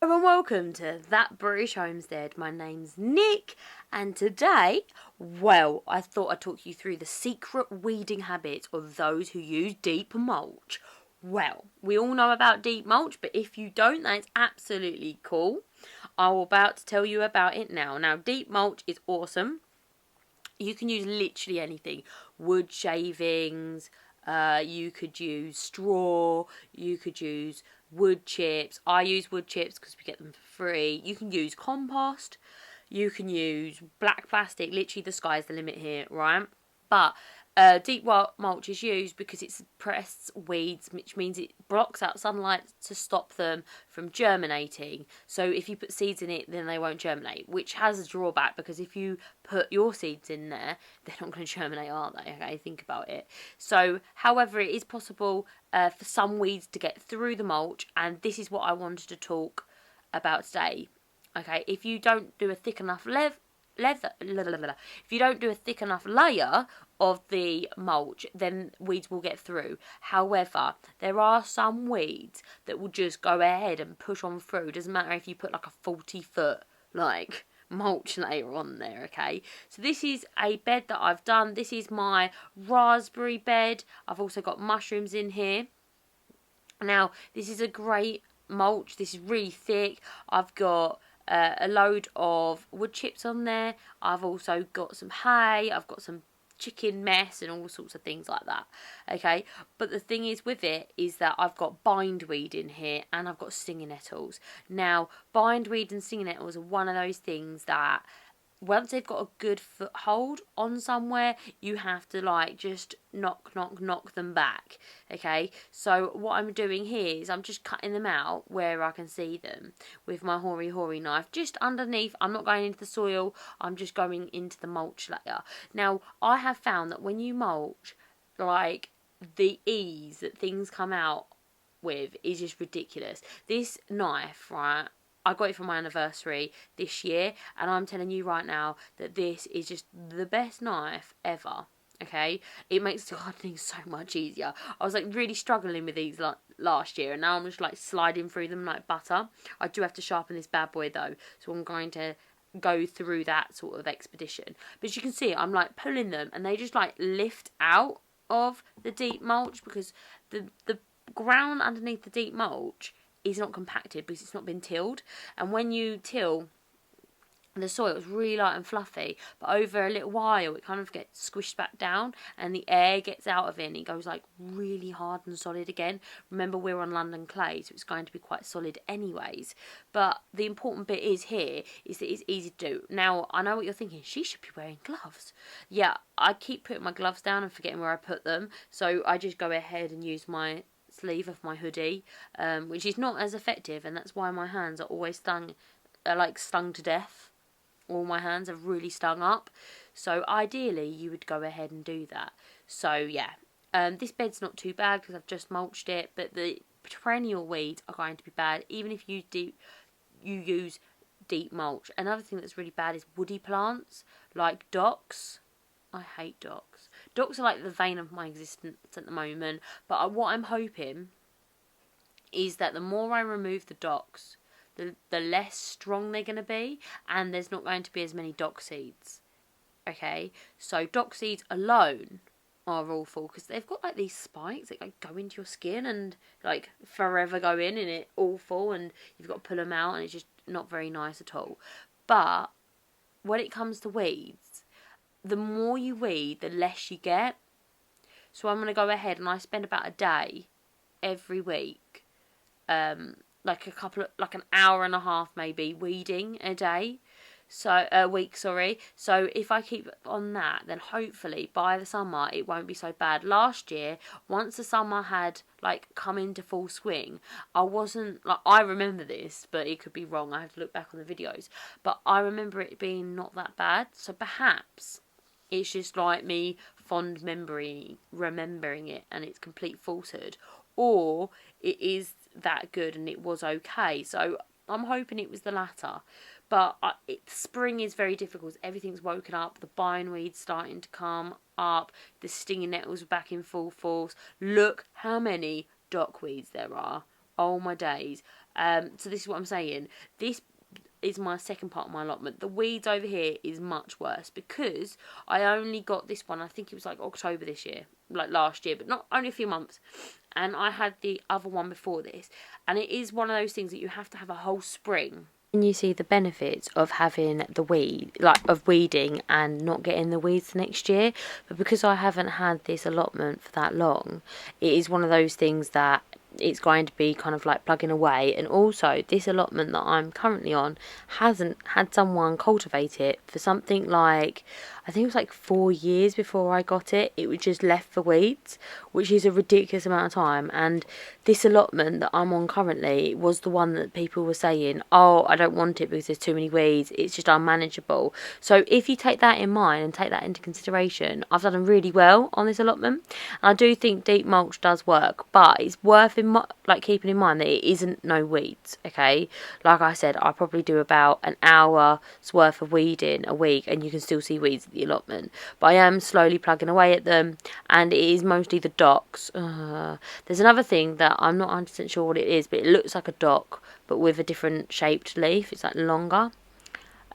Hello and welcome to That British Homestead. My name's Nick, and today, I thought I'd talk you through the secret weeding habits of those who use deep mulch. Well, we all know about deep mulch, but if you don't, that's absolutely cool. I'm about to tell you about it now. Now, deep mulch is awesome. You can use literally anything. Wood shavings, you could use straw, you could use wood chips. I use wood chips because we get them for free. You can use compost, you can use black plastic. Literally the sky's the limit here, right? But deep mulch is used because it suppresses weeds, which means it blocks out sunlight to stop them from germinating. So if you put seeds in it, then they won't germinate, which has a drawback because if you put your seeds in there, they're not going to germinate, are they? Okay, think about it. So, however, it is possible for some weeds to get through the mulch, and this is what I wanted to talk about today. Okay, if you don't do a thick enough if you don't do a thick enough layer of the mulch, then weeds will get through. However, there are some weeds that will just go ahead and push on through. Doesn't matter if you put like a 40-foot mulch layer on there, okay? So this is a bed that I've done. This is my raspberry bed. I've also got mushrooms in here. Now, this is a great mulch. This is really thick. I've got a load of wood chips on there. I've also got some hay. I've got some chicken mess and all sorts of things like that. Okay, but the thing is with it is that I've got bindweed in here and I've got stinging nettles. Now, bindweed and stinging nettles are one of those things that once they've got a good foothold on somewhere, you have to just knock them back. Okay, so what I'm doing here is I'm just cutting them out where I can see them with my hoary knife, just underneath. I'm not going into the soil, I'm just going into the mulch layer. Now, I have found that when you mulch, the ease that things come out with is just ridiculous. This knife, right, I got it for my anniversary this year, and I'm telling you right now that this is just the best knife ever. Okay, it makes gardening so much easier. I was really struggling with these last year, and now I'm just sliding through them like butter. I do have to sharpen this bad boy though, so I'm going to go through that sort of expedition. But as you can see, I'm pulling them, and they just lift out of the deep mulch because the ground underneath the deep mulch is not compacted because it's not been tilled, and when you till the soil, it's really light and fluffy, but over a little while it kind of gets squished back down and the air gets out of it and it goes really hard and solid again. Remember, we're on London clay, so it's going to be quite solid anyways. But the important bit is here is that it's easy to do. Now, I know what you're thinking, she should be wearing gloves. Yeah, I keep putting my gloves down and forgetting where I put them, so I just go ahead and use my sleeve of my hoodie, which is not as effective, and that's why my hands are always stung to death. All my hands are really stung up, so ideally you would go ahead and do that. So yeah, this bed's not too bad because I've just mulched it, but the perennial weeds are going to be bad even if you use deep mulch. Another thing that's really bad is woody plants like docks. I hate docks. Docks are the vein of my existence at the moment, but what I'm hoping is that the more I remove the docks, the less strong they're going to be, and there's not going to be as many dock seeds. Okay, so dock seeds alone are awful because they've got these spikes that go into your skin and forever go in, and it's awful, and you've got to pull them out, and it's just not very nice at all. But when it comes to weeds, the more you weed, the less you get. So I'm going to go ahead and I spend about a day every week, an hour and a half maybe weeding a day. So a week, sorry. So if I keep on that, then hopefully by the summer it won't be so bad. Last year, once the summer had come into full swing, I wasn't I remember this, but it could be wrong. I have to look back on the videos. But I remember it being not that bad. So perhaps it's just me fond remembering it and it's complete falsehood, or it is that good and it was okay. So I'm hoping it was the latter. But spring is very difficult. Everything's woken up. The bindweed's starting to come up. The stinging nettles are back in full force. Look how many dockweeds there are. Oh my days. So this is what I'm saying. This is my second part of my allotment. The weeds over here is much worse because I only got this one, I think it was like October this year, like last year, but not only a few months. And I had the other one before this. And it is one of those things that you have to have a whole spring. And you see the benefits of having the weed, like of weeding and not getting the weeds next year. But because I haven't had this allotment for that long, it is one of those things that it's going to be kind of like plugging away. And also this allotment that I'm currently on hasn't had someone cultivate it for something like, I think it was like 4 years before I got it. It was just left for weeds, which is a ridiculous amount of time. And this allotment that I'm on currently was the one that people were saying, oh, I don't want it because there's too many weeds, it's just unmanageable. So if you take that in mind and take that into consideration, I've done really well on this allotment. And I do think deep mulch does work, but it's worth keeping in mind that it isn't no weeds, okay? Like I said, I probably do about an hour's worth of weeding a week and you can still see weeds at the allotment. But I am slowly plugging away at them, and it is mostly the docks. There's another thing that I'm not 100% sure what it is, but it looks like a dock but with a different shaped leaf. It's like longer,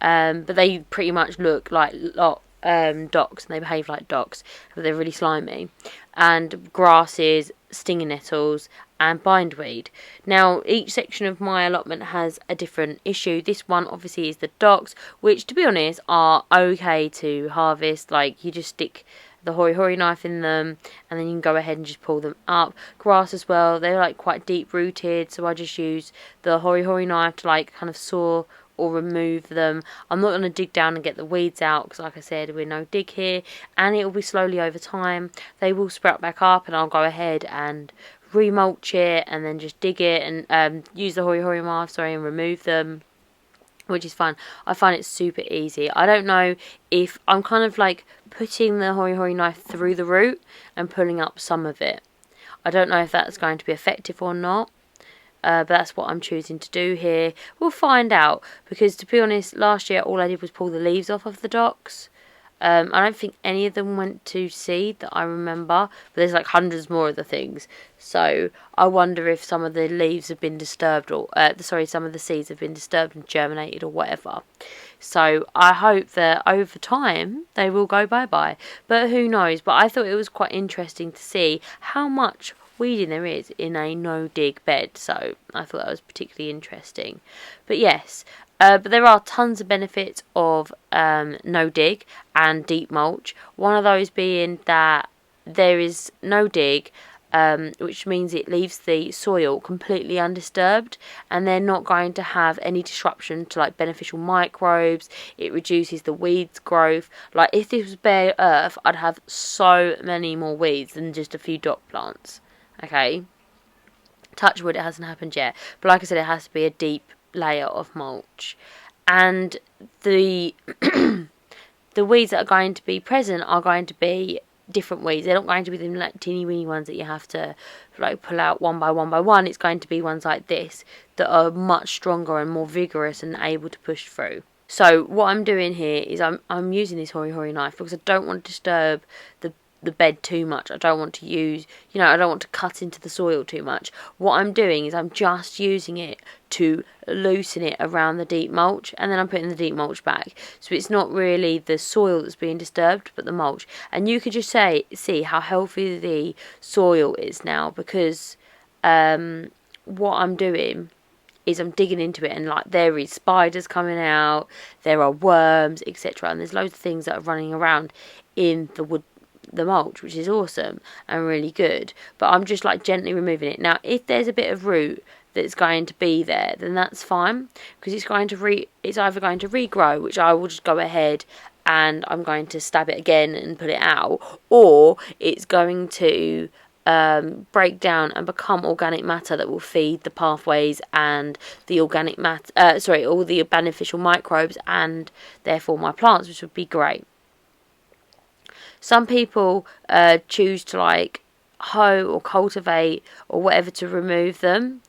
but they pretty much look like docks, and they behave like docks, but they're really slimy. And grasses, stinging nettles, and bindweed. Now each section of my allotment has a different issue. This one obviously is the docks, which to be honest are okay to harvest. Like you just stick the hori knife in them and then you can go ahead and just pull them up. Grass as well, they're like quite deep rooted, so I just use the hori knife to like kind of saw or remove them. I'm not going to dig down and get the weeds out because like I said, we're no dig here, and it will be slowly over time. They will sprout back up and I'll go ahead and remulch it and then just dig it and use the hori knife and remove them, which is fun. I find it super easy. I don't know if I'm kind of like putting the hori knife through the root and pulling up some of it. I don't know if that's going to be effective or not. But that's what I'm choosing to do here. We'll find out, because to be honest, last year all I did was pull the leaves off of the docks. I don't think any of them went to seed that I remember, but there's like hundreds more of the things. So I wonder if some of the leaves have been disturbed, or some of the seeds have been disturbed and germinated or whatever. So I hope that over time they will go bye-bye. But who knows? But I thought it was quite interesting to see how much weeding there is in a no-dig bed. So I thought that was particularly interesting. But yes, but there are tons of benefits of no-dig and deep mulch. One of those being that there is no dig, which means it leaves the soil completely undisturbed, and they're not going to have any disruption to like beneficial microbes. It reduces the weeds growth. Like if this was bare earth, I'd have so many more weeds than just a few dock plants. Okay, touch wood, it hasn't happened yet, but like I said, it has to be a deep layer of mulch. And the the weeds that are going to be present are going to be different weeds. They're not going to be the like teeny weeny ones that you have to like pull out one by one. It's going to be ones like this that are much stronger and more vigorous and able to push through. So what I'm doing here is I'm using this hori knife because I don't want to disturb the bed too much. I don't want to use, I don't want to cut into the soil too much. What I'm doing is I'm just using it to loosen it around the deep mulch, and then I'm putting the deep mulch back. So it's not really the soil that's being disturbed, but the mulch. And you could just see how healthy the soil is now, because what I'm doing is I'm digging into it, and like there is spiders coming out, there are worms, etc. And there's loads of things that are running around in the mulch, which is awesome and really good. But I'm just like gently removing it. Now if there's a bit of root that's going to be there, then that's fine, because it's either going to regrow, which I will just go ahead and I'm going to stab it again and put it out, or it's going to break down and become organic matter that will feed the pathways and the organic matter, all the beneficial microbes, and therefore my plants, which would be great. Some people choose to like hoe or cultivate or whatever to remove them,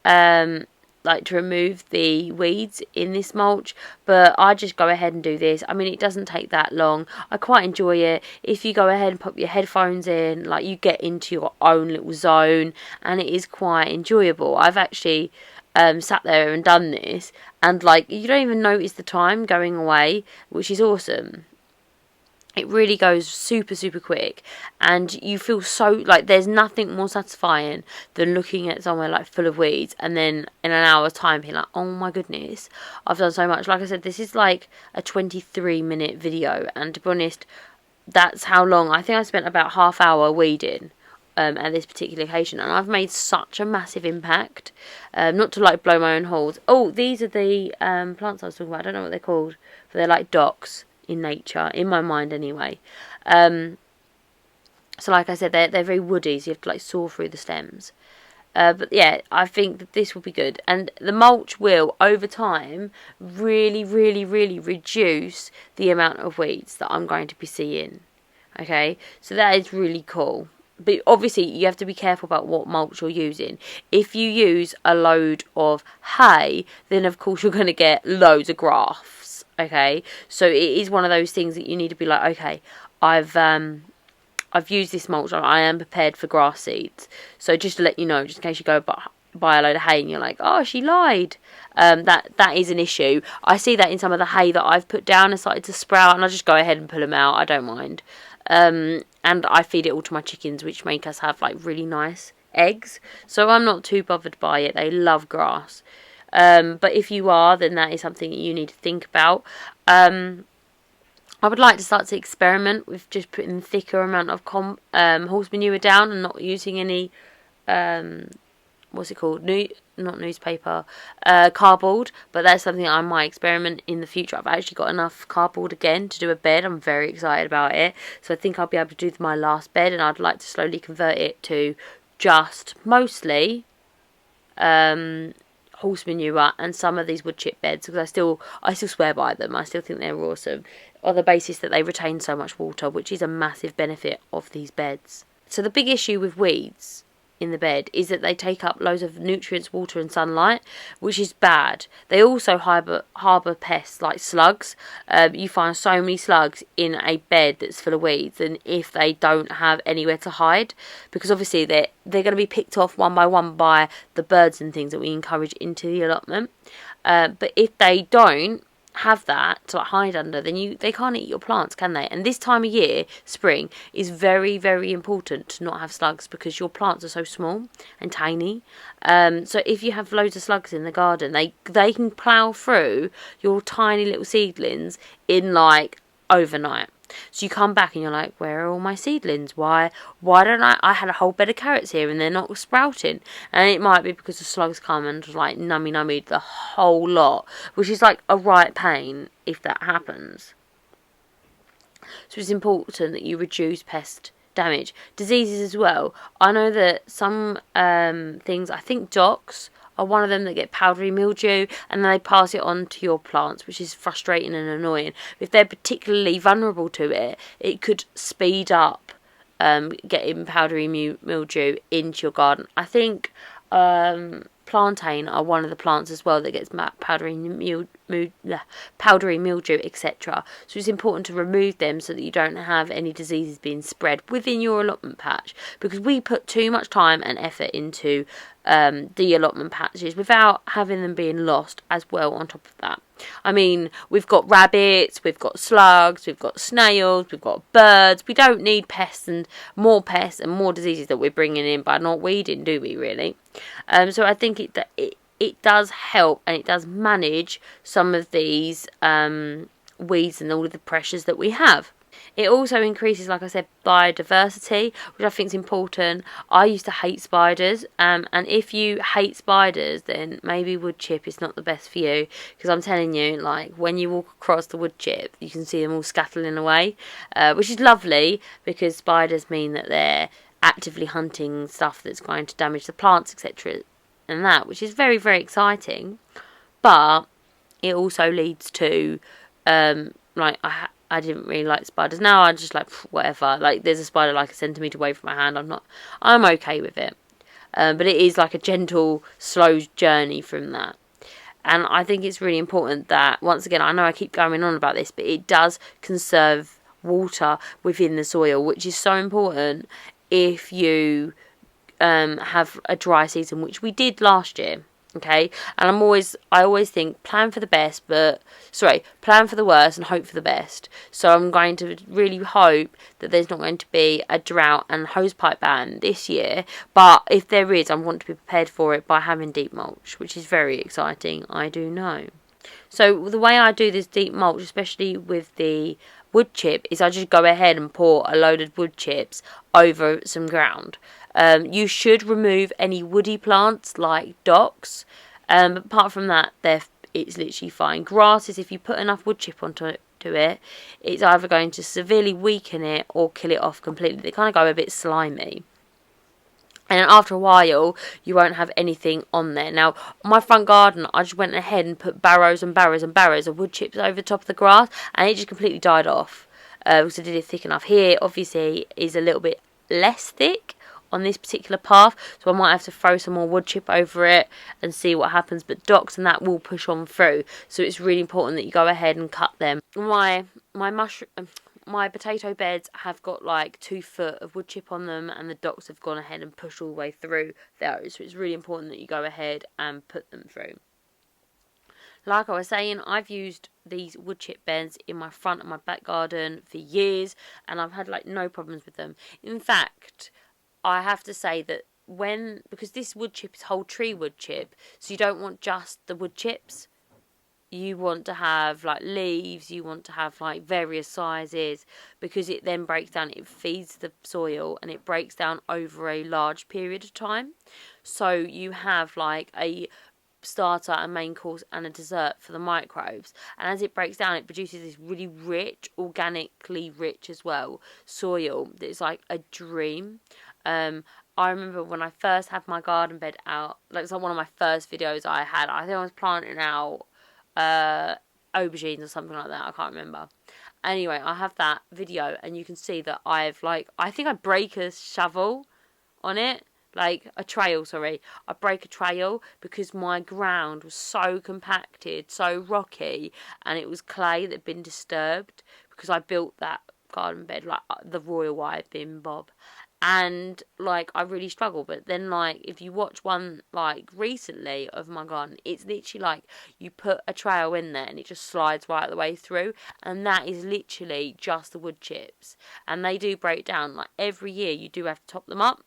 like to remove the weeds in this mulch, but I just go ahead and do this. I mean, it doesn't take that long. I quite enjoy it. If you go ahead and put your headphones in, like you get into your own little zone, and it is quite enjoyable. I've actually sat there and done this, and like you don't even notice the time going away, which is awesome. It really goes super, super quick, and you feel so like there's nothing more satisfying than looking at somewhere like full of weeds and then in an hour's time being like, oh my goodness, I've done so much. Like I said, this is like a 23-minute video, and to be honest, that's how long. I think I spent about half hour weeding at this particular occasion, and I've made such a massive impact. Not to like blow my own holes. Oh, these are the plants I was talking about. I don't know what they're called, but they're like docks in nature, in my mind anyway. So like I said, they're very woody, so you have to like saw through the stems. But yeah, I think that this will be good, and the mulch will over time really, really, really reduce the amount of weeds that I'm going to be seeing. Okay, so that is really cool. But obviously you have to be careful about what mulch you're using. If you use a load of hay, then of course you're going to get loads of grafts. Okay, so it is one of those things that you need to be like, okay, I've used this mulch, I am prepared for grass seeds. So just to let you know, just in case you go buy a load of hay and you're like, oh, she lied. That is an issue. I see that in some of the hay that I've put down and started to sprout, and I just go ahead and pull them out. I don't mind. And I feed it all to my chickens, which make us have like really nice eggs. So I'm not too bothered by it. They love grass. But if you are, then that is something that you need to think about. I would like to start to experiment with just putting thicker amount of horse manure down and not using any, what's it called? Not newspaper, cardboard. But that's something I might experiment in the future. I've actually got enough cardboard again to do a bed. I'm very excited about it. So I think I'll be able to do my last bed, and I'd like to slowly convert it to just mostly horse manure and some of these wood chip beds, because I still swear by them. I still think they're awesome on the basis that they retain so much water, which is a massive benefit of these beds. So the big issue with weeds in the bed is that they take up loads of nutrients, water and sunlight, which is bad. They also harbour pests like slugs. You find so many slugs in a bed that's full of weeds, and if they don't have anywhere to hide, because obviously they're going to be picked off one by the birds and things that we encourage into the allotment. But if they don't have that to like hide under, then they can't eat your plants, can they? And this time of year, spring, is very, very important to not have slugs, because your plants are so small and tiny. So if you have loads of slugs in the garden, they can plough through your tiny little seedlings in like overnight. So you come back and you're like, where are all my seedlings? Why don't I had a whole bed of carrots here and they're not sprouting? And it might be because the slugs come and like nummy the whole lot, which is like a right pain if that happens. So it's important that you reduce pest damage. Diseases as well. I know that some things, I think docks are one of them, that get powdery mildew, and then they pass it on to your plants, which is frustrating and annoying. If they're particularly vulnerable to it, it could speed up getting powdery mildew into your garden. I think plantain are one of the plants as well that gets powdery mildew, etc. So it's important to remove them so that you don't have any diseases being spread within your allotment patch, because we put too much time and effort into the allotment patches without having them being lost as well on top of that. I mean, we've got rabbits, we've got slugs, we've got snails, we've got birds. We don't need pests and more diseases that we're bringing in by not weeding, do we really? So I think it does help, and it does manage some of these weeds and all of the pressures that we have. It also increases, like I said, biodiversity, which I think is important. I used to hate spiders, and if you hate spiders, then maybe wood chip is not the best for you, because I'm telling you, like, when you walk across the wood chip, you can see them all scuttling away, which is lovely, because spiders mean that they're actively hunting stuff that's going to damage the plants, etc., and that, which is very, very exciting. But it also leads to, like, I didn't really like spiders. Now I just like, whatever. Like, there's a spider like a centimetre away from my hand, I'm okay with it. But it is like a gentle, slow journey from that. And I think it's really important that, once again, I know I keep going on about this, but it does conserve water within the soil, which is so important if you have a dry season, which we did last year. Okay, and I always think plan for the best, plan for the worst and hope for the best. So I'm going to really hope that there's not going to be a drought and hosepipe ban this year. But if there is, I want to be prepared for it by having deep mulch, which is very exciting, I do know. So the way I do this deep mulch, especially with the wood chip, is I just go ahead and pour a load of wood chips over some ground. You should remove any woody plants like docks. Apart from that, it's literally fine. Grasses, if you put enough wood chip onto it, it's either going to severely weaken it or kill it off completely. They kind of go a bit slimy. And then after a while, you won't have anything on there. Now, on my front garden, I just went ahead and put barrows and barrows and barrows of wood chips over the top of the grass, and it just completely died off. Because I did it thick enough. Here, obviously, is a little bit less thick on this particular path, so I might have to throw some more wood chip over it and see what happens. But docks and that will push on through, so it's really important that you go ahead and cut them. My potato beds have got like 2 foot of wood chip on them, and the docks have gone ahead and pushed all the way through those. So it's really important that you go ahead and put them through. Like I was saying, I've used these wood chip beds in my front and my back garden for years, and I've had like no problems with them. In fact, I have to say that because this wood chip is whole tree wood chip, so you don't want just the wood chips. You want to have like leaves, you want to have like various sizes, because it then breaks down, it feeds the soil and it breaks down over a large period of time. So you have like a starter, a main course and a dessert for the microbes, and as it breaks down it produces this really rich, organically rich as well, soil that's like a dream. I remember when I first had my garden bed out, like it's like one of my first videos I had, I think I was planting out aubergines or something like that, I can't remember. Anyway, I have that video and you can see that I think I break a shovel on it, like a trail, sorry. I break a trail because my ground was so compacted, so rocky, and it was clay that had been disturbed because I built that garden bed like the royal way bin bob. And like I really struggle. But then like if you watch one like recently of my garden, it's literally like you put a trail in there and it just slides right the way through, and that is literally just the wood chips. And they do break down, like every year you do have to top them up,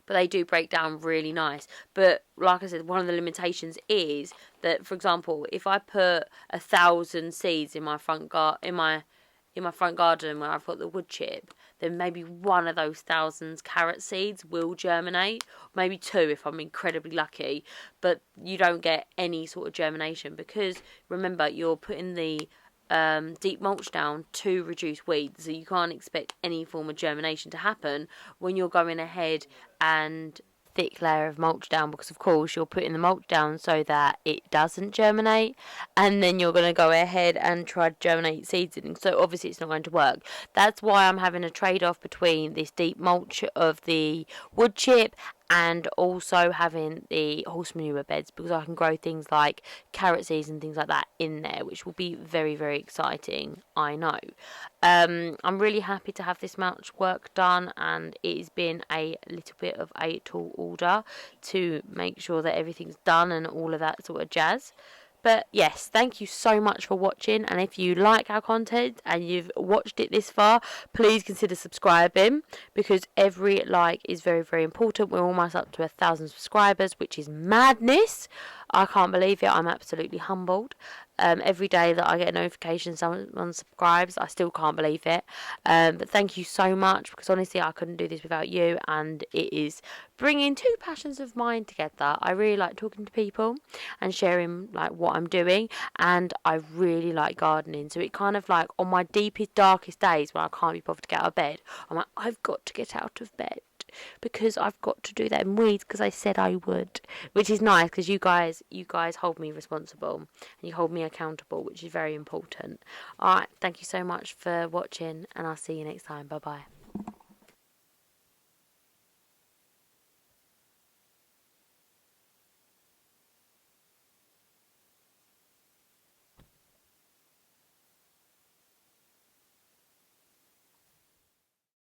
but they do break down really nice. But like I said, one of the limitations is that, for example, if I put 1,000 seeds in my front in my front garden where I've got the wood chip, then maybe one of those 1,000 carrot seeds will germinate, maybe 2 if I'm incredibly lucky, but you don't get any sort of germination because remember you're putting the deep mulch down to reduce weeds, so you can't expect any form of germination to happen when you're going ahead and thick layer of mulch down, because of course you're putting the mulch down so that it doesn't germinate, and then you're going to go ahead and try to germinate seeds in, so obviously it's not going to work. That's why I'm having a trade-off between this deep mulch of the wood chip and also having the horse manure beds, because I can grow things like carrot seeds and things like that in there, which will be very, very exciting, I know. I'm really happy to have this mulch work done, and it has been a little bit of a tall order to make sure that everything's done and all of that sort of jazz. But yes, thank you so much for watching, and if you like our content and you've watched it this far, please consider subscribing, because every like is very, very important. We're almost up to 1,000 subscribers, which is madness. I can't believe it. I'm absolutely humbled. Every day that I get a notification someone subscribes, I still can't believe it. But thank you so much, because honestly I couldn't do this without you, and it is bringing 2 passions of mine together. I really like talking to people and sharing like what I'm doing, and I really like gardening. So it kind of like on my deepest, darkest days when I can't be bothered to get out of bed, I'm like, I've got to get out of bed because I've got to do them weeds because I said I would, which is nice because you guys hold me responsible and you hold me accountable, which is very important. Alright, thank you so much for watching, and I'll see you next time. Bye bye.